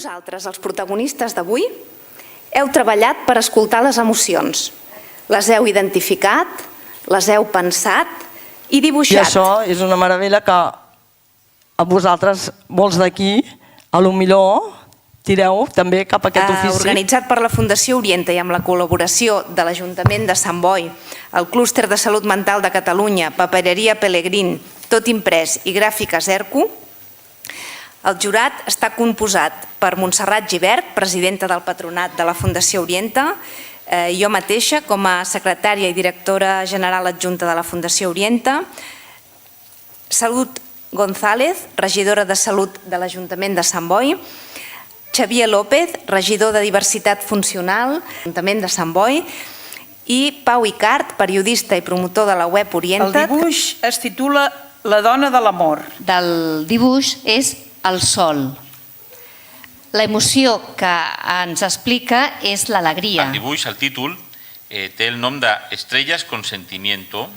Vosaltres, els protagonistes d'avui, heu treballat per escoltar les emocions. Les heu identificat, les heu pensat i dibuixat. I això és una meravella que a vosaltres, molts d'aquí, a lo millor tireu també cap a aquest ofici. Organitzat per la Fundació Orienta i amb la col·laboració de l'Ajuntament de Sant Boi, el Clúster de Salut Mental de Catalunya, Papereria Pelegrín, Tot Imprès i Gràfiques Erco, el jurat està composat per Montserrat Gibert, presidenta del Patronat de la Fundació Orienta, jo mateixa com a secretària i directora general adjunta de la Fundació Orienta, Salut González, regidora de Salut de l'Ajuntament de Sant Boi, Xavier López, regidor de Diversitat Funcional de l'Ajuntament de Sant Boi, i Pau Icart, periodista i promotor de la web Orienta. El dibuix es titula La dona de l'amor. Del dibuix és el sol. L'emoció que ens explica és l'alegria. El dibuix, el títol, té el nom d'Estrelles con Sentimiento.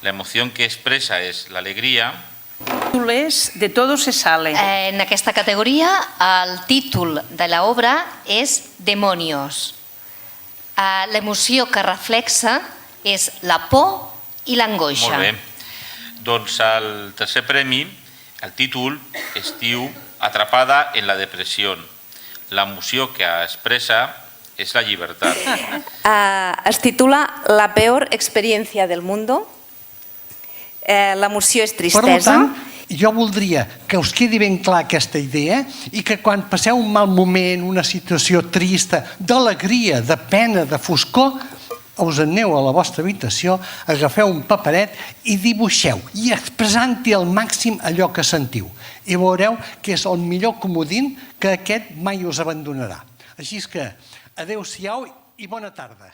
La emoción que expresa es la alegría. El títol és De todo se sale. En aquesta categoria, el títol de l'obra és Demonios. L'emoció que reflexa és la por i l'angoixa. Molt bé. Doncs el tercer premi, el títol es diu Atrapada en la depresión. L'emoció que expressa és la llibertat. Es titula La peor experiencia del mundo. L'emoció és tristesa. Per tant, jo voldria que us quedi ben clar aquesta idea i que quan passeu un mal moment, una situació trista, d'alegria, de pena, de foscor, us aneu a la vostra habitació, agafeu un paperet i dibuixeu, i expressant-hi al màxim allò que sentiu. I veureu que és el millor comodín que aquest mai us abandonarà. Així que, adeu-siau i bona tarda.